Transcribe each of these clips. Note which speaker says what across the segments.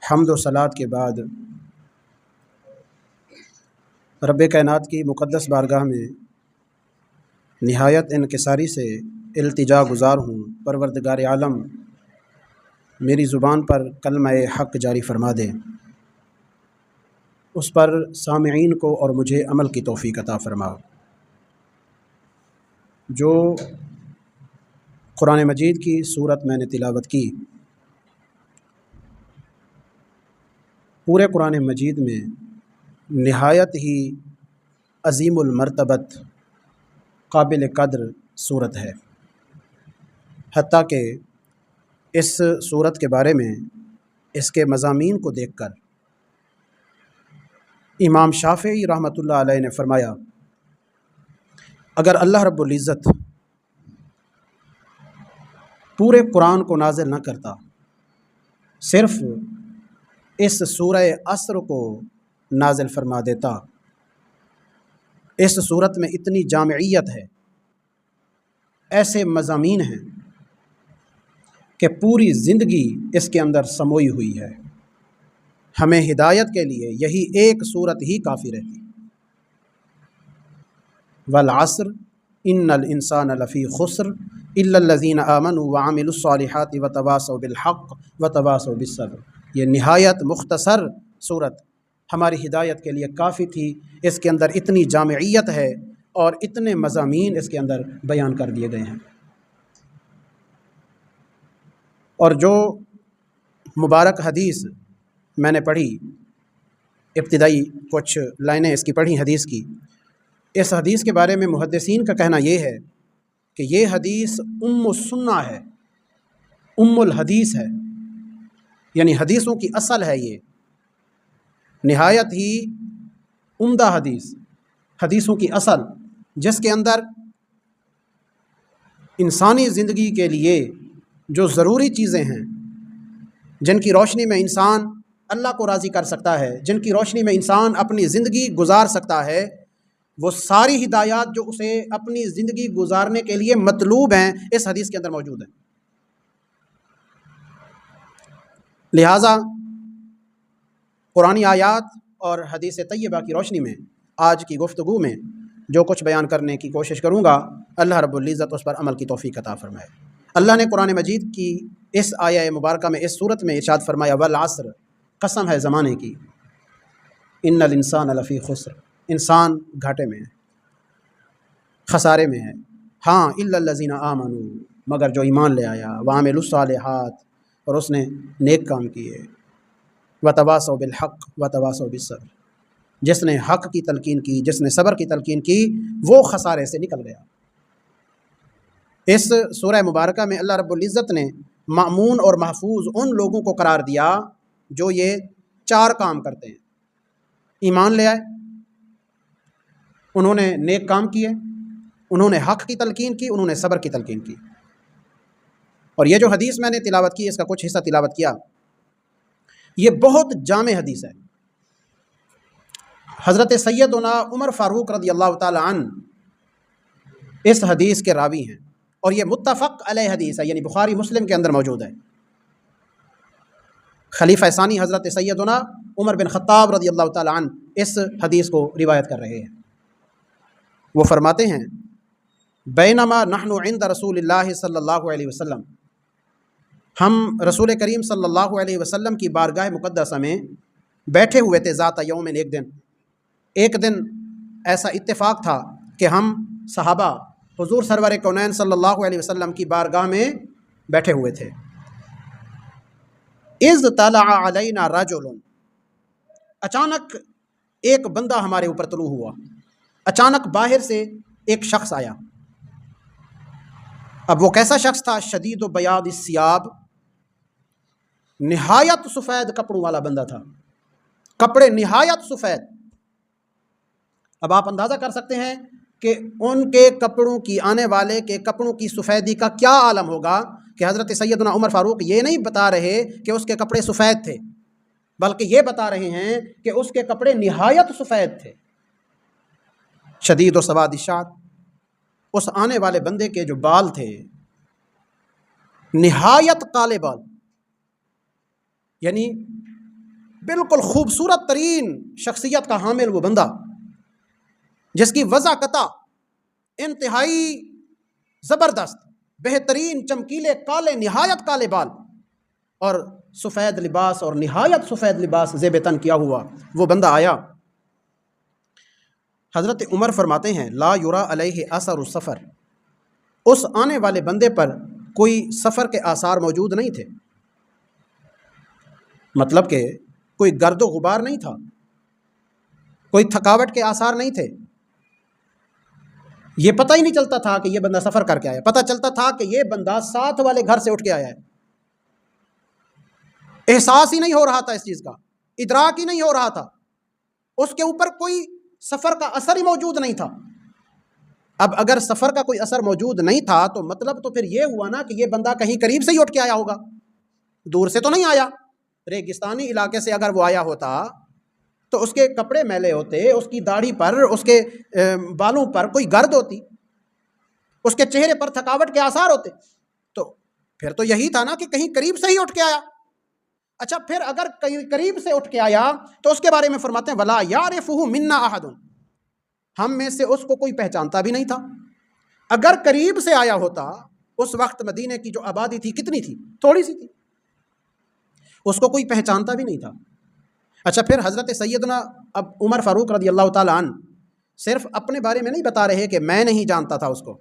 Speaker 1: حمد و صلات کے بعد رب کائنات کی مقدس بارگاہ میں نہایت انکساری سے التجا گزار ہوں، پروردگار عالم میری زبان پر کلمہ حق جاری فرما دے، اس پر سامعین کو اور مجھے عمل کی توفیق عطا فرما۔ جو قرآن مجید کی صورت میں نے تلاوت کی، پورے قرآن مجید میں نہایت ہی عظیم المرتبت قابل قدر صورت ہے، حتیٰ کہ اس صورت کے بارے میں اس کے مضامین کو دیکھ کر امام شافعی رحمۃ اللہ علیہ نے فرمایا، اگر اللہ رب العزت پورے قرآن کو نازل نہ کرتا، صرف اس سورہ عصر کو نازل فرما دیتا، اس صورت میں اتنی جامعیت ہے، ایسے مضامین ہیں کہ پوری زندگی اس کے اندر سموئی ہوئی ہے، ہمیں ہدایت کے لیے یہی ایک صورت ہی کافی رہتی۔ والعصر ان الانسان لفی خسر الا الذین آمنوا وعملوا الصالحات وتواصوا بالحق وتواصوا بالصبر۔ یہ نہایت مختصر صورت ہماری ہدایت کے لیے کافی تھی، اس کے اندر اتنی جامعیت ہے اور اتنے مضامین اس کے اندر بیان کر دیے گئے ہیں۔ اور جو مبارک حدیث میں نے پڑھی، ابتدائی کچھ لائنیں اس کی پڑھی حدیث کی، اس حدیث کے بارے میں محدثین کا کہنا یہ ہے کہ یہ حدیث ام السنہ ہے، ام الحدیث ہے، یعنی حدیثوں کی اصل ہے، یہ نہایت ہی عمدہ حدیث، حدیثوں کی اصل، جس کے اندر انسانی زندگی کے لیے جو ضروری چیزیں ہیں، جن کی روشنی میں انسان اللہ کو راضی کر سکتا ہے، جن کی روشنی میں انسان اپنی زندگی گزار سکتا ہے، وہ ساری ہدایات جو اسے اپنی زندگی گزارنے کے لیے مطلوب ہیں، اس حدیث کے اندر موجود ہیں۔ لہٰذا قرآنی آیات اور حدیث طیبہ کی روشنی میں آج کی گفتگو میں جو کچھ بیان کرنے کی کوشش کروں گا، اللہ رب العزت اس پر عمل کی توفیق عطا فرمائے۔ اللہ نے قرآن مجید کی اس آیہ مبارکہ میں، اس صورت میں ارشاد فرمایا، والعصر، قسم ہے زمانے کی، ان الانسان لفی خسر، انسان گھاٹے میں ہے، خسارے میں ہے، ہاں الا الذین آمنوا، مگر جو ایمان لے آیا، وعملوا الصالحات، اور اس نے نیک کام کیے، وتواصوا بالحق وتواصوا بالصبر، جس نے حق کی تلقین کی، جس نے صبر کی تلقین کی، وہ خسارے سے نکل گیا۔ اس سورہ مبارکہ میں اللہ رب العزت نے مأمون اور محفوظ ان لوگوں کو قرار دیا جو یہ چار کام کرتے ہیں، ایمان لے آئے، انہوں نے نیک کام کیے، انہوں نے حق کی تلقین کی، انہوں نے صبر کی تلقین کی۔ اور یہ جو حدیث میں نے تلاوت کی، اس کا کچھ حصہ تلاوت کیا، یہ بہت جامع حدیث ہے۔ حضرت سیدنا عمر فاروق رضی اللہ تعالی عنہ اس حدیث کے راوی ہیں، اور یہ متفق علیہ حدیث ہے، یعنی بخاری مسلم کے اندر موجود ہے۔ خلیفہ ثانی حضرت سیدنا عمر بن خطاب رضی اللہ تعالی عنہ اس حدیث کو روایت کر رہے ہیں۔ وہ فرماتے ہیں، بینما نحن عند رسول اللہ صلی اللہ علیہ وسلم، ہم رسول کریم صلی اللہ علیہ وسلم کی بارگاہ مقدسہ میں بیٹھے ہوئے تھے، ذات یوم، ایک دن ایسا اتفاق تھا کہ ہم صحابہ حضور سرور کونین صلی اللہ علیہ وسلم کی بارگاہ میں بیٹھے ہوئے تھے۔ اذ طلع علینا رجل، اچانک ایک بندہ ہمارے اوپر طلوع ہوا، اچانک باہر سے ایک شخص آیا۔ اب وہ کیسا شخص تھا؟ شدید و بیاض الثیاب، نہایت سفید کپڑوں والا بندہ تھا، کپڑے نہایت سفید۔ اب آپ اندازہ کر سکتے ہیں کہ ان کے کپڑوں کی، آنے والے کے کپڑوں کی سفیدی کا کیا عالم ہوگا، کہ حضرت سیدنا عمر فاروق یہ نہیں بتا رہے کہ اس کے کپڑے سفید تھے، بلکہ یہ بتا رہے ہیں کہ اس کے کپڑے نہایت سفید تھے۔ شدید و سواد الشعر، اس آنے والے بندے کے جو بال تھے نہایت کالے بال، یعنی بالکل خوبصورت ترین شخصیت کا حامل وہ بندہ جس کی وضع قطع انتہائی زبردست، بہترین چمکیلے کالے نہایت کالے بال اور سفید لباس اور نہایت سفید لباس زیب تن کیا ہوا وہ بندہ آیا۔ حضرت عمر فرماتے ہیں لا یرا علیہ اثر السفر، اس آنے والے بندے پر کوئی سفر کے آثار موجود نہیں تھے، مطلب کہ کوئی گرد و غبار نہیں تھا، کوئی تھکاوٹ کے آثار نہیں تھے، یہ پتہ ہی نہیں چلتا تھا کہ یہ بندہ سفر کر کے آیا، پتہ چلتا تھا کہ یہ بندہ ساتھ والے گھر سے اٹھ کے آیا ہے۔ احساس ہی نہیں ہو رہا تھا اس چیز کا، ادراک ہی نہیں ہو رہا تھا، اس کے اوپر کوئی سفر کا اثر ہی موجود نہیں تھا۔ اب اگر سفر کا کوئی اثر موجود نہیں تھا تو مطلب تو پھر یہ ہوا نا کہ یہ بندہ کہیں قریب سے ہی اٹھ کے آیا ہوگا، دور سے تو نہیں آیا۔ ریگستانی علاقے سے اگر وہ آیا ہوتا تو اس کے کپڑے میلے ہوتے، اس کی داڑھی پر، اس کے بالوں پر کوئی گرد ہوتی، اس کے چہرے پر تھکاوٹ کے آثار ہوتے، تو پھر تو یہی تھا نا کہ کہیں قریب سے ہی اٹھ کے آیا۔ اچھا پھر اگر قریب سے اٹھ کے آیا تو اس کے بارے میں فرماتے ہیں ولا یعرفہ منا احد، ہم میں سے اس کو کوئی پہچانتا بھی نہیں تھا۔ اگر قریب سے آیا ہوتا، اس وقت مدینے کی جو آبادی تھی کتنی تھی؟ تھوڑی سی تھی، اس کو کوئی پہچانتا بھی نہیں تھا۔ اچھا پھر حضرت سیدنا اب عمر فاروق رضی اللہ تعالیٰ عنہ صرف اپنے بارے میں نہیں بتا رہے کہ میں نہیں جانتا تھا اس کو،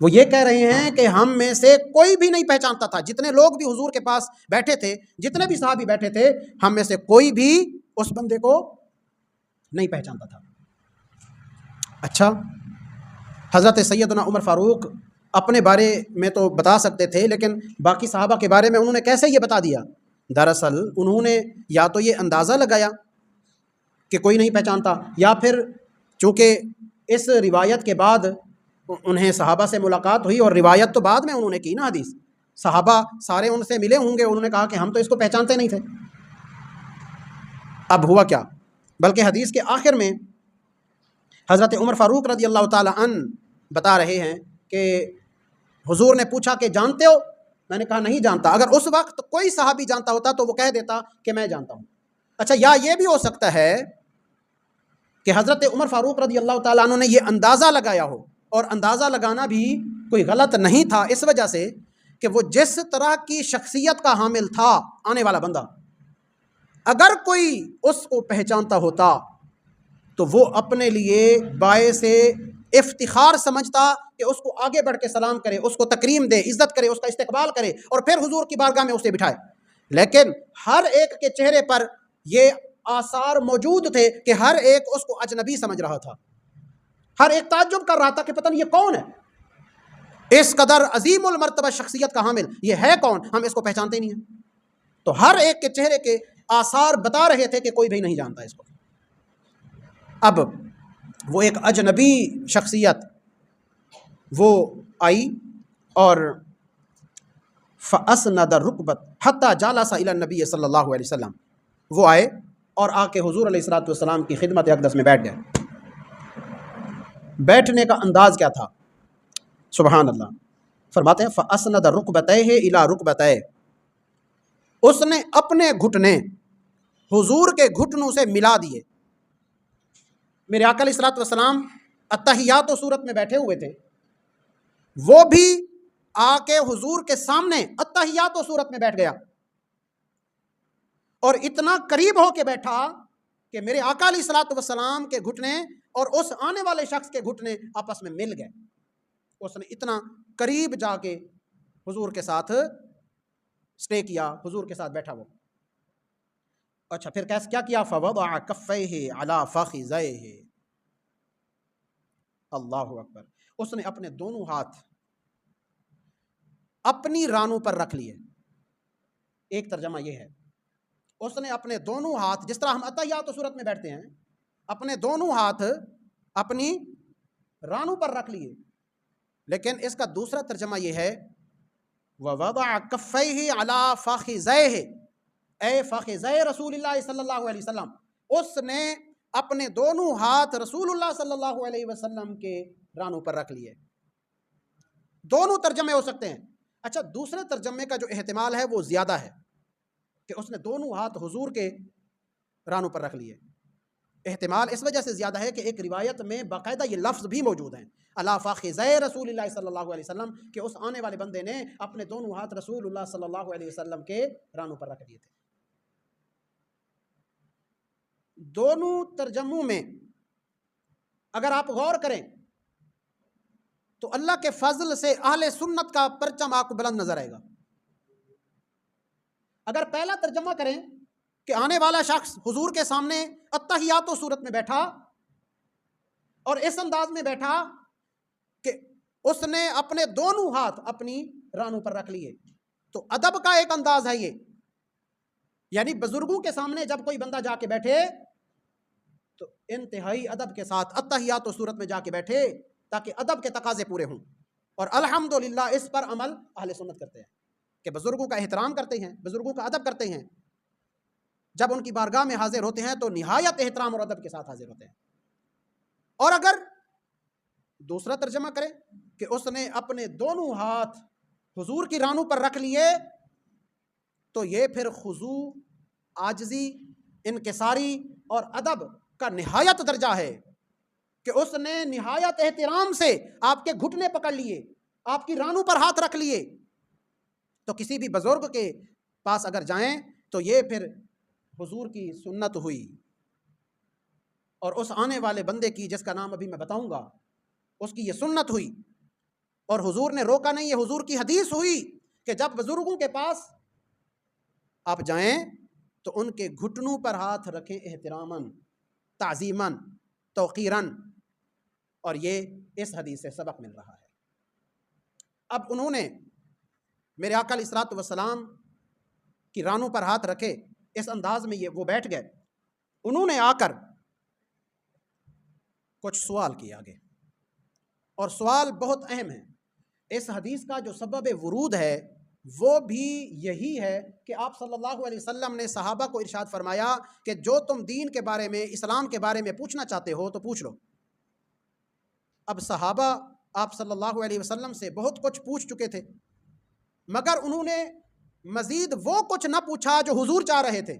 Speaker 1: وہ یہ کہہ رہے ہیں کہ ہم میں سے کوئی بھی نہیں پہچانتا تھا، جتنے لوگ بھی حضور کے پاس بیٹھے تھے، جتنے بھی صحابی بیٹھے تھے، ہم میں سے کوئی بھی اس بندے کو نہیں پہچانتا تھا۔ اچھا حضرت سیدنا عمر فاروق اپنے بارے میں تو بتا سکتے تھے، لیکن باقی صحابہ کے بارے میں انہوں نے کیسے یہ بتا دیا؟ دراصل انہوں نے یا تو یہ اندازہ لگایا کہ کوئی نہیں پہچانتا، یا پھر چونکہ اس روایت کے بعد انہیں صحابہ سے ملاقات ہوئی اور روایت تو بعد میں انہوں نے کی نا، حدیث صحابہ سارے ان سے ملے ہوں گے، انہوں نے کہا کہ ہم تو اس کو پہچانتے نہیں تھے۔ اب ہوا کیا؟ بلکہ حدیث کے آخر میں حضرت عمر فاروق رضی اللہ تعالی عنہ بتا رہے ہیں کہ حضور نے پوچھا کہ جانتے ہو؟ میں نے کہا نہیں جانتا۔ اگر اس وقت کوئی صحابی جانتا ہوتا تو وہ کہہ دیتا کہ میں جانتا ہوں۔ اچھا یا یہ بھی ہو سکتا ہے کہ حضرت عمر فاروق رضی اللہ تعالیٰ عنہ نے یہ اندازہ لگایا ہو، اور اندازہ لگانا بھی کوئی غلط نہیں تھا، اس وجہ سے کہ وہ جس طرح کی شخصیت کا حامل تھا آنے والا بندہ، اگر کوئی اس کو پہچانتا ہوتا تو وہ اپنے لیے باعث افتخار سمجھتا کہ اس کو آگے بڑھ کے سلام کرے، اس کو تکریم دے، عزت کرے، اس کا استقبال کرے اور پھر حضور کی بارگاہ میں اسے بٹھائے۔ لیکن ہر ایک کے چہرے پر یہ آثار موجود تھے کہ ہر ایک اس کو اجنبی سمجھ رہا تھا، ہر ایک تعجب کر رہا تھا کہ پتہ نہیں یہ کون ہے، اس قدر عظیم المرتبہ شخصیت کا حامل یہ ہے کون، ہم اس کو پہچانتے نہیں ہیں۔ تو ہر ایک کے چہرے کے آثار بتا رہے تھے کہ کوئی بھی نہیں جانتا اس کو۔ اب وہ ایک اجنبی شخصیت وہ آئی اور فَأَسْنَدَ الرُّكْبَةَ حَتَّى جَلَسَ إِلَى النَّبِيِّ صلی اللہ علیہ وسلم، وہ آئے اور آ کے حضور علیہ الصلوۃ والسلام کی خدمت اقدس میں بیٹھ گئے۔ بیٹھنے کا انداز کیا تھا؟ سبحان اللہ، فرماتے ہیں فَأَسْنَدَ رُكْبَتَيْهِ إِلَى رُكْبَتَيْهِ، اس نے اپنے گھٹنے حضور کے گھٹنوں سے ملا دیے۔ میرے آقا علیہ الصلوۃ والسلام اتحیات و صورت میں بیٹھے ہوئے تھے، وہ بھی آ کے حضور کے سامنے اتحیات و صورت میں بیٹھ گیا، اور اتنا قریب ہو کے بیٹھا کہ میرے آقا علیہ الصلوۃ والسلام کے گھٹنے اور اس آنے والے شخص کے گھٹنے آپس میں مل گئے۔ اس نے اتنا قریب جا کے حضور کے ساتھ سٹے کیا، حضور کے ساتھ بیٹھا وہ۔ اچھا پھر کیا کیا؟ فوضع کفیہ علی فخذیہ، اللہ اکبر، اس نے اپنے دونوں ہاتھ اپنی رانوں پر رکھ لیے۔ ایک ترجمہ یہ ہے، اس نے اپنے دونوں ہاتھ، جس طرح ہم اتحیات و صورت میں بیٹھتے ہیں، اپنے دونوں ہاتھ اپنی رانوں پر رکھ لیے۔ لیکن اس کا دوسرا ترجمہ یہ ہے وَوَضَعَ كَفَّيْهِ عَلَى فَخِذَيْهِ اے فخذِ رسول اللہ صلی اللہ علیہ وسلم، اس نے اپنے دونوں ہاتھ رسول اللہ صلی اللہ علیہ وسلم کے رانوں پر رکھ لیے۔ دونوں ترجمے ہو سکتے ہیں۔ اچھا دوسرے ترجمے کا جو احتمال ہے وہ زیادہ ہے، کہ اس نے دونوں ہاتھ حضور کے رانوں پر رکھ لیے۔ احتمال اس وجہ سے زیادہ ہے کہ ایک روایت میں باقاعدہ یہ لفظ بھی موجود ہیں، الا فخذی رسول اللہ صلی اللہ علیہ وسلم، کہ اس آنے والے بندے نے اپنے دونوں ہاتھ رسول اللہ صلی اللہ علیہ وسلم کے رانوں پر رکھ دیے تھے۔ دونوں ترجموں میں اگر آپ غور کریں تو اللہ کے فضل سے اہل سنت کا پرچم آپ کو بلند نظر آئے گا۔ اگر پہلا ترجمہ کریں کہ آنے والا شخص حضور کے سامنے التحیات و صورت میں بیٹھا اور اس انداز میں بیٹھا کہ اس نے اپنے دونوں ہاتھ اپنی رانوں پر رکھ لیے، تو ادب کا ایک انداز ہے یہ، یعنی بزرگوں کے سامنے جب کوئی بندہ جا کے بیٹھے تو انتہائی ادب کے ساتھ التحیات و صورت میں جا کے بیٹھے تاکہ ادب کے تقاضے پورے ہوں۔ اور الحمدللہ اس پر عمل اہل سنت کرتے ہیں کہ بزرگوں کا احترام کرتے ہیں، بزرگوں کا ادب کرتے ہیں، جب ان کی بارگاہ میں حاضر ہوتے ہیں تو نہایت احترام اور ادب کے ساتھ حاضر ہوتے ہیں۔ اور اگر دوسرا ترجمہ کریں کہ اس نے اپنے دونوں ہاتھ حضور کی رانوں پر رکھ لیے، تو یہ پھر خضوع، عاجزی، انکساری اور ادب کا نہایت درجہ ہے کہ اس نے نہایت احترام سے آپ کے گھٹنے پکڑ لیے، آپ کی رانوں پر ہاتھ رکھ لیے۔ تو کسی بھی بزرگ کے پاس اگر جائیں تو یہ پھر حضور کی سنت ہوئی، اور اس آنے والے بندے کی جس کا نام ابھی میں بتاؤں گا اس کی یہ سنت ہوئی، اور حضور نے روکا نہیں، یہ حضور کی حدیث ہوئی کہ جب بزرگوں کے پاس آپ جائیں تو ان کے گھٹنوں پر ہاتھ رکھیں احتراماً، تعظیماً، توقیراً، اور یہ اس حدیث سے سبق مل رہا ہے۔ اب انہوں نے میرے آقا علیہ الصلوۃ والسلام کی رانوں پر ہاتھ رکھے اس انداز میں، وہ بیٹھ گئے، انہوں نے آ کر کچھ سوال کیا آگے، اور سوال بہت اہم ہے۔ اس حدیث کا جو سبب ورود ہے وہ بھی یہی ہے کہ آپ صلی اللہ علیہ وسلم نے صحابہ کو ارشاد فرمایا کہ جو تم دین کے بارے میں، اسلام کے بارے میں پوچھنا چاہتے ہو تو پوچھ لو۔ اب صحابہ آپ صلی اللہ علیہ وسلم سے بہت کچھ پوچھ چکے تھے، مگر انہوں نے مزید وہ کچھ نہ پوچھا جو حضور چاہ رہے تھے،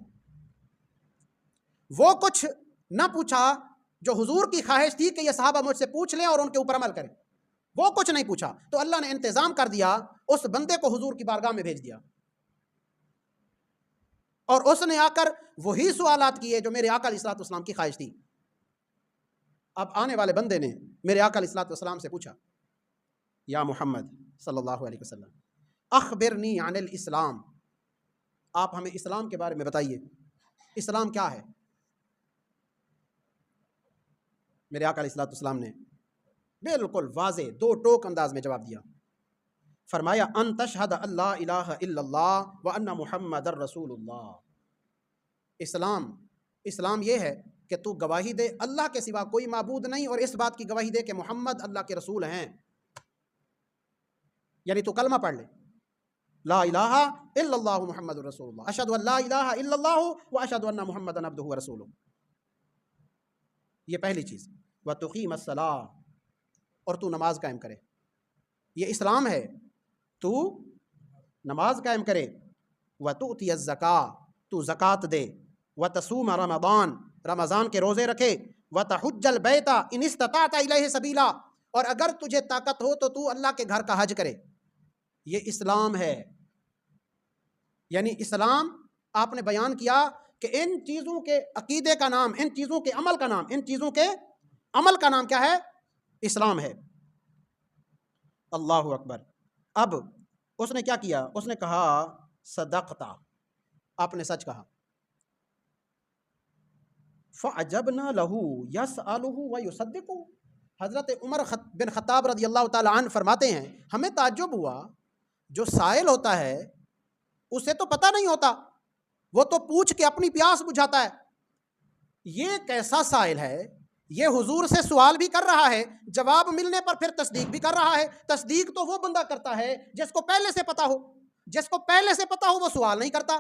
Speaker 1: وہ کچھ نہ پوچھا جو حضور کی خواہش تھی کہ یہ صحابہ مجھ سے پوچھ لیں اور ان کے اوپر عمل کریں، وہ کچھ نہیں پوچھا۔ تو اللہ نے انتظام کر دیا، اس بندے کو حضور کی بارگاہ میں بھیج دیا، اور اس نے آ کر وہی سوالات کیے جو میرے آقا علیہ الصلوۃ والسلام کی خواہش تھی۔ اب آنے والے بندے نے میرے آقا علیہ الصلوۃ والسلام سے پوچھا، یا محمد صلی اللہ علیہ وسلم اخبرنی عن الاسلام، آپ ہمیں اسلام کے بارے میں بتائیے، اسلام کیا ہے؟ میرے آقا علیہ الصلوۃ والسلام نے بالکل واضح دو ٹوک انداز میں جواب دیا، فرمایا ان تشہد اللہ الہ الا اللہ وان محمد الرسول اللہ۔ اسلام یہ ہے کہ تو گواہی دے اللہ کے سوا کوئی معبود نہیں، اور اس بات کی گواہی دے کہ محمد اللہ کے رسول ہیں، یعنی تو کلمہ پڑھ لے، لا الہ الا اللہ محمد الرسول اللہ، اشہد ان لا الہ الا اللہ واشہد ان محمدا عبدہ ورسولہ۔ یہ پہلی چیز، وتقیم الصلاۃ، اور تو نماز قائم کرے، یہ اسلام ہے، تو نماز قائم کرے، وتؤتی الزکاۃ، تو زکوٰۃ دے، وتصوم رمضان، رمضان کے روزے رکھے، وتحج البیت ان استطعت الیہ سبیلا، اور اگر تجھے طاقت ہو تو اللہ کے گھر کا حج کرے۔ یہ اسلام ہے، یعنی اسلام آپ نے بیان کیا کہ ان چیزوں کے عقیدے کا نام، ان چیزوں کے عمل کا نام، ان چیزوں کے عمل کا نام کیا ہے؟ اسلام ہے۔ اللہ اکبر۔ اب اس نے کیا کیا؟ اس نے کہا صدقتا، آپ نے سچ کہا۔ فعجبنا لہ یسألہ ویصدقہ، حضرت عمر بن خطاب رضی اللہ تعالی عنہ فرماتے ہیں ہمیں تعجب ہوا، جو سائل ہوتا ہے اسے تو پتہ نہیں ہوتا، وہ تو پوچھ کے اپنی پیاس بجھاتا ہے، یہ کیسا سائل ہے؟ یہ حضور سے سوال بھی کر رہا ہے، جواب ملنے پر پھر تصدیق بھی کر رہا ہے۔ تصدیق تو وہ بندہ کرتا ہے جس کو پہلے سے پتا ہو، جس کو پہلے سے پتا ہو وہ سوال نہیں کرتا۔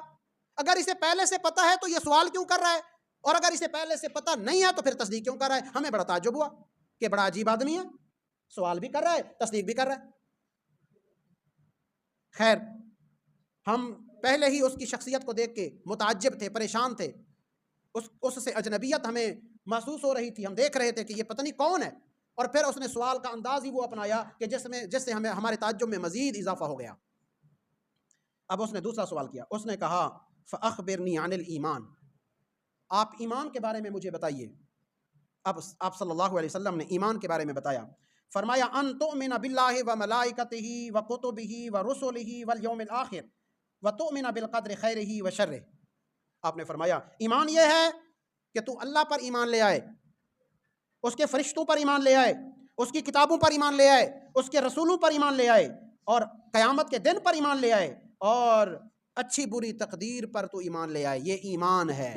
Speaker 1: اگر اسے پہلے سے پتا ہے تو یہ سوال کیوں کر رہا ہے؟ اور اگر اسے پہلے سے پتا نہیں ہے تو پھر تصدیق کیوں کر رہا ہے؟ ہمیں بڑا تعجب ہوا کہ بڑا عجیب آدمی ہے، سوال بھی کر رہا ہے، تصدیق بھی کر رہا ہے۔ خیر، ہم پہلے ہی اس کی شخصیت کو دیکھ کے متعجب تھے، پریشان تھے، اس سے اجنبیت ہمیں محسوس ہو رہی تھی، ہم دیکھ رہے تھے کہ یہ پتہ نہیں کون ہے، اور پھر اس نے سوال کا انداز ہی وہ اپنایا کہ جس سے ہمارے تعجب میں مزید اضافہ ہو گیا۔ اب اس نے دوسرا سوال کیا، اس نے کہا فَأَخْبِرْنِي عَنِ الْإِيمَانِ، آپ ایمان کے بارے میں مجھے بتائیے۔ اب آپ صلی اللہ علیہ وسلم نے ایمان کے بارے میں بتایا، فرمایا ان تؤمن باللہ وملائکتہ وکتبہ ورسلہ والیوم الآخر وتؤمن بالقدر خیرہ وشرہ۔ آپ نے فرمایا ایمان یہ ہے کہ تو اللہ پر ایمان لے آئے، اس کے فرشتوں پر ایمان لے آئے، اس کی کتابوں پر ایمان لے آئے، اس کے رسولوں پر ایمان لے آئے، اور قیامت کے دن پر ایمان لے آئے، اور اچھی بری تقدیر پر تو ایمان لے آئے۔ یہ ایمان ہے،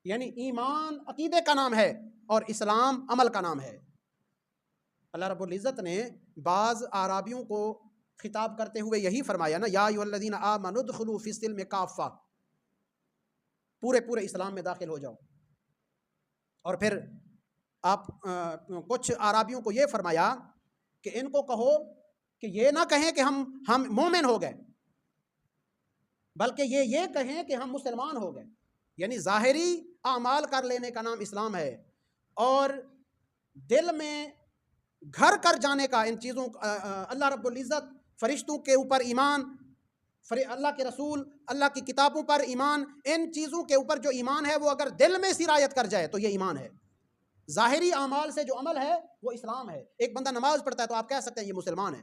Speaker 1: یعنی ایمان عقیدے کا نام ہے اور اسلام عمل کا نام ہے۔ اللہ رب العزت نے بعض اعرابیوں کو خطاب کرتے ہوئے یہی فرمایا نا، یا ایھا الذین آمنوا ادخلوا فی السلم کافہ، پورے اسلام میں داخل ہو جاؤ۔ اور پھر آپ کچھ اعرابیوں کو یہ فرمایا کہ ان کو کہو کہ یہ نہ کہیں کہ ہم مومن ہو گئے، بلکہ یہ کہیں کہ ہم مسلمان ہو گئے، یعنی ظاہری اعمال کر لینے کا نام اسلام ہے، اور دل میں گھر کر جانے کا ان چیزوں اللہ رب العزت، فرشتوں کے اوپر ایمان، اللہ کے رسول، اللہ کی کتابوں پر ایمان، ان چیزوں کے اوپر جو ایمان ہے وہ اگر دل میں سرایت کر جائے تو یہ ایمان ہے۔ ظاہری اعمال سے جو عمل ہے وہ اسلام ہے۔ ایک بندہ نماز پڑھتا ہے تو آپ کہہ سکتے ہیں یہ مسلمان ہے،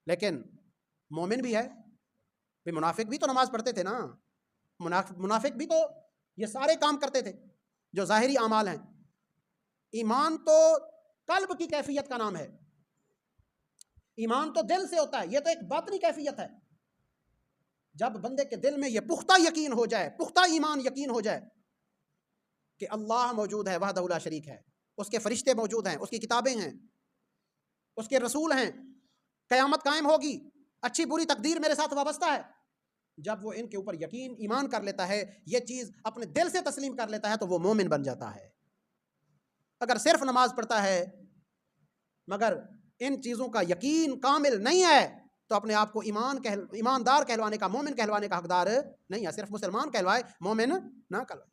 Speaker 1: لیکن مومن بھی ہے، منافق بھی تو نماز پڑھتے تھے نا، منافق بھی تو یہ سارے کام کرتے تھے جو ظاہری اعمال ہیں۔ ایمان تو قلب کی کیفیت کا نام ہے، ایمان تو دل سے ہوتا ہے، یہ تو ایک باطنی کیفیت ہے۔ جب بندے کے دل میں یہ پختہ یقین ہو جائے، پختہ ایمان یقین ہو جائے کہ اللہ موجود ہے، وحدہ لا شریک ہے، اس کے فرشتے موجود ہیں، اس کی کتابیں ہیں، اس کے رسول ہیں، قیامت قائم ہوگی، اچھی بری تقدیر میرے ساتھ وابستہ ہے، جب وہ ان کے اوپر یقین ایمان کر لیتا ہے، یہ چیز اپنے دل سے تسلیم کر لیتا ہے تو وہ مومن بن جاتا ہے۔ اگر صرف نماز پڑھتا ہے مگر ان چیزوں کا یقین کامل نہیں ہے تو اپنے آپ کو ایماندار کہلوانے کا، مومن کہلوانے کا حقدار نہیں ہے۔ صرف مسلمان کہلوائے، مومن نہ کہلوائے۔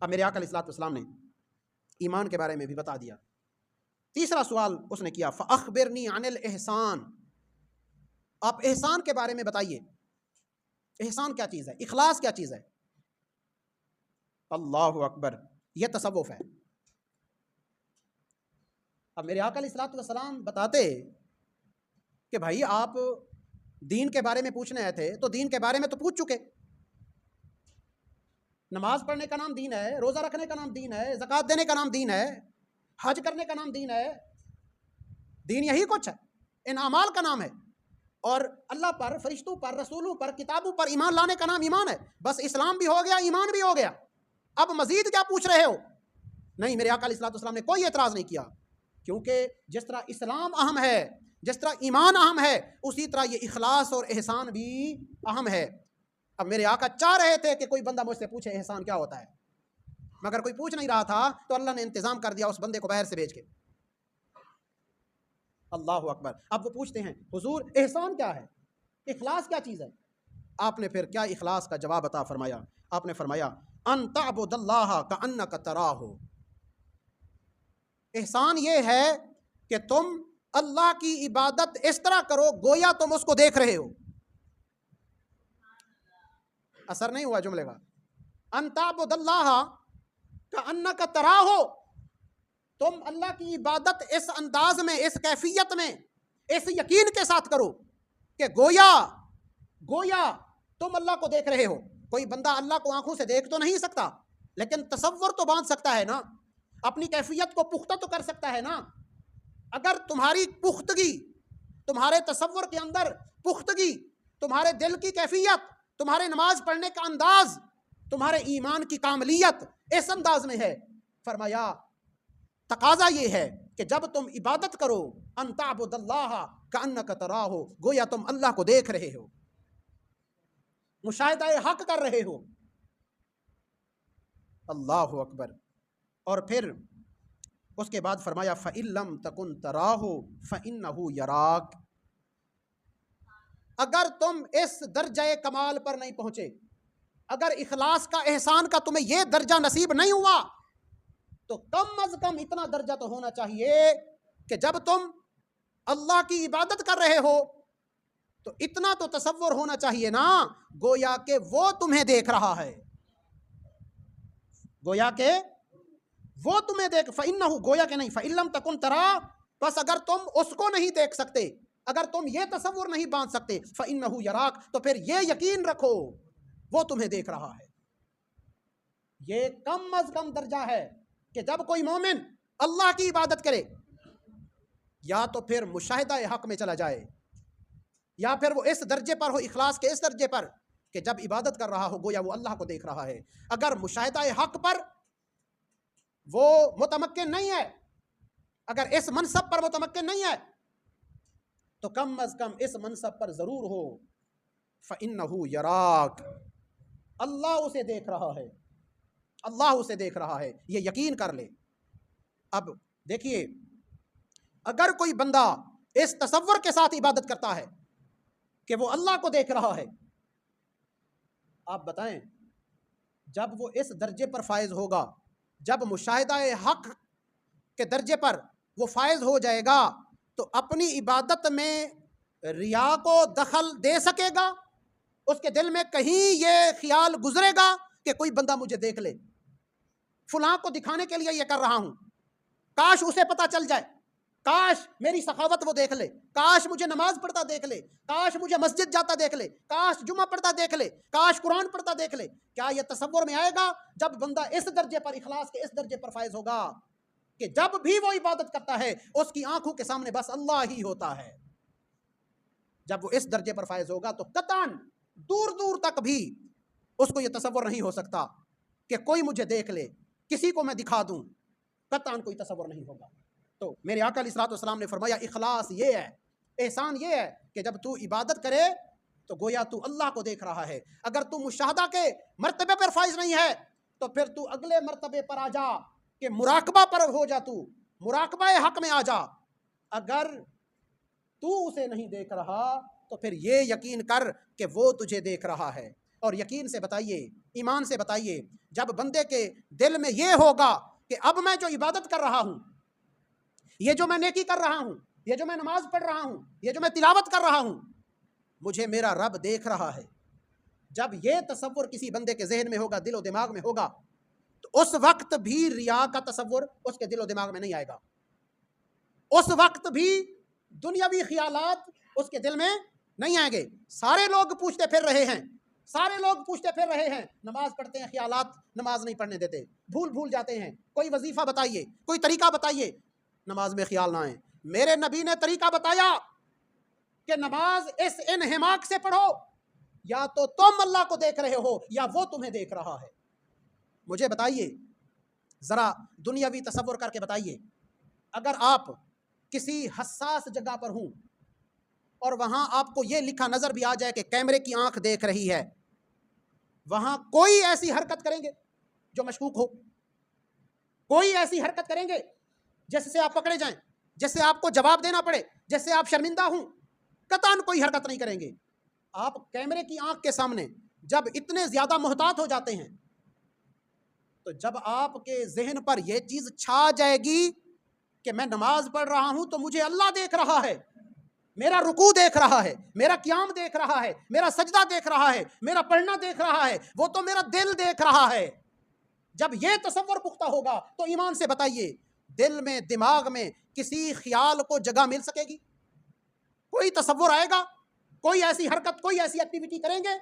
Speaker 1: اب میرے آقا علیہ الصلوۃ والسلام نے ایمان کے بارے میں بھی بتا دیا۔ تیسرا سوال اس نے کیا، فَأَخْبِرْنِي عَنِ الْإِحْسَانِ، آپ احسان کے بارے میں بتائیے، احسان کیا چیز ہے، اخلاص کیا چیز ہے؟ اللہ اکبر، یہ تصوف ہے۔ اب میرے آقا علیہ الصلوۃ والسلام بتاتے کہ بھائی آپ دین کے بارے میں پوچھنے آئے تھے تو دین کے بارے میں تو پوچھ چکے، نماز پڑھنے کا نام دین ہے، روزہ رکھنے کا نام دین ہے، زکوٰۃ دینے کا نام دین ہے، حج کرنے کا نام دین ہے، دین یہی کچھ ہے، ان اعمال کا نام ہے، اور اللہ پر، فرشتوں پر، رسولوں پر، کتابوں پر ایمان لانے کا نام ایمان ہے۔ بس اسلام بھی ہو گیا، ایمان بھی ہو گیا، اب مزید کیا پوچھ رہے ہو؟ نہیں، میرے آقا علیہ الصلوۃ والسلام نے کوئی اعتراض نہیں کیا، کیونکہ جس طرح اسلام اہم ہے، جس طرح ایمان اہم ہے، اسی طرح یہ اخلاص اور احسان بھی اہم ہے۔ اب میرے آقا چاہ رہے تھے کہ کوئی بندہ مجھ سے پوچھے احسان کیا ہوتا ہے، مگر کوئی پوچھ نہیں رہا تھا تو اللہ نے انتظام کر دیا اس بندے کو باہر سے بھیج کے۔ اللہ اکبر۔ اب وہ پوچھتے ہیں حضور احسان کیا ہے، اخلاص کیا چیز ہے؟ آپ نے پھر کیا اخلاص کا جواب عطا فرمایا؟ آپ نے فرمایا ان تعبد اللہ کأنک تراہ، احسان یہ ہے کہ تم اللہ کی عبادت اس طرح کرو گویا تم اس کو دیکھ رہے ہو۔ اثر نہیں ہوا جملے کا؟ ان تعبد اللہ کأنک تراہ، تم اللہ کی عبادت اس انداز میں، اس کیفیت میں، اس یقین کے ساتھ کرو کہ گویا تم اللہ کو دیکھ رہے ہو۔ کوئی بندہ اللہ کو آنکھوں سے دیکھ تو نہیں سکتا، لیکن تصور تو باندھ سکتا ہے نا، اپنی کیفیت کو پختہ تو کر سکتا ہے نا۔ اگر تمہاری پختگی، تمہارے تصور کے اندر پختگی، تمہارے دل کی کیفیت، تمہارے نماز پڑھنے کا انداز، تمہارے ایمان کی کاملیت اس انداز میں ہے، فرمایا تقاضا یہ ہے کہ جب تم عبادت کرو ان تعبد اللہ کأنک تراہ، گویا تم اللہ کو دیکھ رہے ہو، مشاہدہ حق کر رہے ہو۔ اللہ اکبر۔ اور پھر اس کے بعد فرمایا فَإِن لَّمْ تَكُن تَرَاهُ فَإِنَّهُ يَرَاكَ، اگر تم اس درجہ کمال پر نہیں پہنچے، اگر اخلاص کا احسان کا تمہیں یہ درجہ نصیب نہیں ہوا، تو کم از کم اتنا درجہ تو ہونا چاہیے کہ جب تم اللہ کی عبادت کر رہے ہو تو اتنا تو تصور ہونا چاہیے نا، گویا کہ وہ تمہیں دیکھ رہا ہے، گویا کہ وہ تمہیں دیکھ، فَإِنَّهُ، گویا کہ نہیں، فَإِن لَمْ تَكُنْ تَرَاهُ، بس اگر تم اس کو نہیں دیکھ سکتے، اگر تم یہ تصور نہیں باندھ سکتے، فَإِنَّهُ يَرَاكَ، تو پھر یہ یقین رکھو وہ تمہیں دیکھ رہا ہے۔ یہ کم از کم درجہ ہے کہ جب کوئی مومن اللہ کی عبادت کرے، یا تو پھر مشاہدہ حق میں چلا جائے، یا پھر وہ اس درجے پر ہو، اخلاص کے اس درجے پر کہ جب عبادت کر رہا ہو گویا وہ اللہ کو دیکھ رہا ہے۔ اگر مشاہدہ حق پر وہ متمکن نہیں ہے، اگر اس منصب پر متمکن نہیں ہے، تو کم از کم اس منصب پر ضرور ہو، فَإِنَّهُ يَرَاكَ، اللہ اسے دیکھ رہا ہے، اللہ اسے دیکھ رہا ہے، یہ یقین کر لے۔ اب دیکھیے، اگر کوئی بندہ اس تصور کے ساتھ عبادت کرتا ہے کہ وہ اللہ کو دیکھ رہا ہے، آپ بتائیں جب وہ اس درجے پر فائز ہوگا، جب مشاہدہ حق کے درجے پر وہ فائز ہو جائے گا، تو اپنی عبادت میں ریا کو دخل دے سکے گا؟ اس کے دل میں کہیں یہ خیال گزرے گا کہ کوئی بندہ مجھے دیکھ لے، فلاں کو دکھانے کے لیے یہ کر رہا ہوں، کاش اسے پتہ چل جائے، کاش میری سخاوت وہ دیکھ لے، کاش مجھے نماز پڑھتا دیکھ لے، کاش مجھے مسجد جاتا دیکھ لے، کاش جمعہ پڑھتا دیکھ لے، کاش قرآن پڑھتا دیکھ لے؟ کیا یہ تصور میں آئے گا؟ جب بندہ اس درجے پر، اخلاص کے اس درجے پر فائز ہوگا کہ جب بھی وہ عبادت کرتا ہے اس کی آنکھوں کے سامنے بس اللہ ہی ہوتا ہے، جب وہ اس درجے پر فائز ہوگا تو قطعاً دور دور تک بھی اس کو یہ تصور نہیں ہو سکتا کہ کوئی مجھے دیکھ لے، کسی کو میں دکھا دوں، قطعاً کوئی تصور نہیں ہوگا۔ تو میرے آقا علیہ الصلوۃ والسلام نے فرمایا اخلاص یہ ہے، احسان یہ ہے کہ جب تو عبادت کرے تو گویا تو اللہ کو دیکھ رہا ہے۔ اگر تو مشاہدہ کے مرتبے پر فائز نہیں ہے تو پھر تو اگلے مرتبے پر آ جا کہ مراقبہ پر ہو جا، تو مراقبہ حق میں آ جا۔ اگر تو اسے نہیں دیکھ رہا تو پھر یہ یقین کر کہ وہ تجھے دیکھ رہا ہے۔ اور یقین سے بتائیے، ایمان سے بتائیے، جب بندے کے دل میں یہ ہوگا کہ اب میں جو عبادت کر رہا ہوں، یہ جو میں نیکی کر رہا ہوں، یہ جو میں نماز پڑھ رہا ہوں، یہ جو میں تلاوت کر رہا ہوں، مجھے میرا رب دیکھ رہا ہے، جب یہ تصور کسی بندے کے ذہن میں ہوگا، دل و دماغ میں ہوگا، تو اس وقت بھی ریا کا تصور اس کے دل و دماغ میں نہیں آئے گا، اس وقت بھی دنیاوی خیالات اس کے دل میں نہیں آئیں گے۔ سارے لوگ پوچھتے پھر رہے ہیں، سارے لوگ پوچھتے پھر رہے ہیں، نماز پڑھتے ہیں، خیالات نماز نہیں پڑھنے دیتے، بھول جاتے ہیں، کوئی وظیفہ بتائیے، کوئی طریقہ بتائیے، نماز میں خیال نہ آئے۔ میرے نبی نے طریقہ بتایا کہ نماز اس انہماک سے پڑھو، یا تو تم اللہ کو دیکھ رہے ہو یا وہ تمہیں دیکھ رہا ہے۔ مجھے بتائیے، ذرا دنیاوی تصور کر کے بتائیے، اگر آپ کسی حساس جگہ پر ہوں اور وہاں آپ کو یہ لکھا نظر بھی آ جائے کہ کیمرے کی آنکھ دیکھ رہی ہے، وہاں کوئی ایسی حرکت کریں گے جو مشکوک ہو؟ کوئی ایسی حرکت کریں گے جس سے آپ پکڑے جائیں، جس سے آپ کو جواب دینا پڑے، جس سے آپ شرمندہ ہوں؟ قطعاً کوئی حرکت نہیں کریں گے۔ آپ کیمرے کی آنکھ کے سامنے جب اتنے زیادہ محتاط ہو جاتے ہیں تو جب آپ کے ذہن پر یہ چیز چھا جائے گی کہ میں نماز پڑھ رہا ہوں تو مجھے اللہ دیکھ رہا ہے، میرا رکوع دیکھ رہا ہے، میرا قیام دیکھ رہا ہے، میرا سجدہ دیکھ رہا ہے، میرا پڑھنا دیکھ رہا ہے، وہ تو میرا دل دیکھ رہا ہے، جب یہ تصور پختہ ہوگا تو ایمان سے بتائیے دل میں، دماغ میں کسی خیال کو جگہ مل سکے گی؟ کوئی تصور آئے گا؟ کوئی ایسی حرکت، کوئی ایسی ایکٹیویٹی کریں گے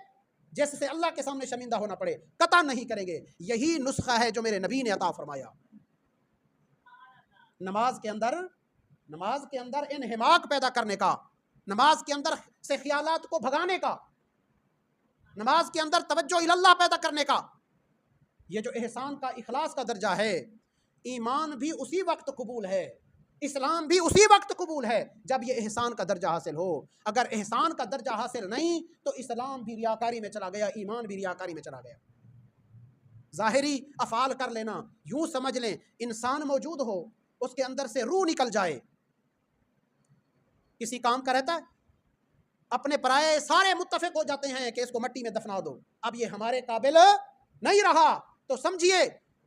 Speaker 1: جس سے اللہ کے سامنے شرمندہ ہونا پڑے؟ قطعا نہیں کریں گے۔ یہی نسخہ ہے جو میرے نبی نے عطا فرمایا۔ نماز کے اندر انہماک پیدا کرنے کا، نماز کے اندر سے خیالات کو بھگانے کا، نماز کے اندر توجہ اللہ پیدا کرنے کا، یہ جو احسان کا، اخلاص کا درجہ ہے، ایمان بھی اسی وقت قبول ہے، اسلام بھی اسی وقت قبول ہے جب یہ احسان کا درجہ حاصل ہو۔ اگر احسان کا درجہ حاصل نہیں تو اسلام بھی ریاکاری میں چلا گیا، ایمان بھی ریاکاری میں چلا گیا۔ ظاہری افعال کر لینا، یوں سمجھ لیں انسان موجود ہو، اس کے اندر سے روح نکل جائے، کسی کام کا رہتا ہے؟ اپنے پرائے سارے متفق ہو جاتے ہیں کہ اس کو مٹی میں دفنا دو، اب یہ ہمارے قابل نہیں رہا، تو سمجھیے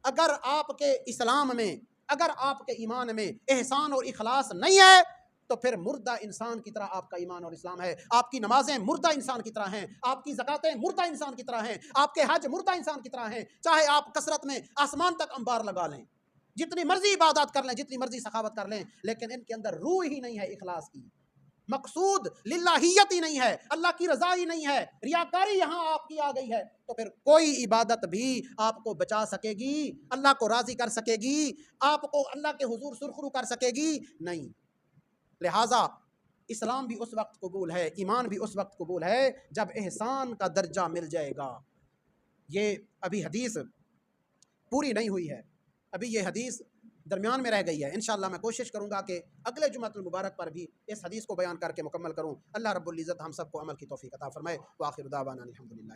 Speaker 1: اگر آپ کے اسلام میں، اگر آپ کے ایمان میں احسان اور اخلاص نہیں ہے تو پھر مردہ انسان کی طرح آپ کا ایمان اور اسلام ہے۔ آپ کی نمازیں مردہ انسان کی طرح ہیں، آپ کی زکاتیں مردہ انسان کی طرح ہیں، آپ کے حج مردہ انسان کی طرح ہیں، چاہے آپ کثرت میں آسمان تک انبار لگا لیں، جتنی مرضی عبادات کر لیں، جتنی مرضی سخاوت کر لیں، لیکن ان کے اندر روح ہی نہیں ہے اخلاص کی، مقصود للہیت ہی نہیں ہے، اللہ کی رضا ہی نہیں ہے، ریاکاری یہاں آپ کی آ گئی ہے، تو پھر کوئی عبادت بھی آپ کو بچا سکے گی، اللہ کو راضی کر سکے گی، آپ کو اللہ کے حضور سرخرو کر سکے گی؟ نہیں۔ لہٰذا اسلام بھی اس وقت قبول ہے، ایمان بھی اس وقت قبول ہے جب احسان کا درجہ مل جائے گا۔ یہ ابھی حدیث پوری نہیں ہوئی ہے، ابھی یہ حدیث درمیان میں رہ گئی ہے، انشاءاللہ میں کوشش کروں گا کہ اگلے جمعۃ المبارک پر بھی اس حدیث کو بیان کر کے مکمل کروں۔ اللہ رب العزت ہم سب کو عمل کی توفیق عطا فرمائے۔ وآخر دعوانا الحمدللہ۔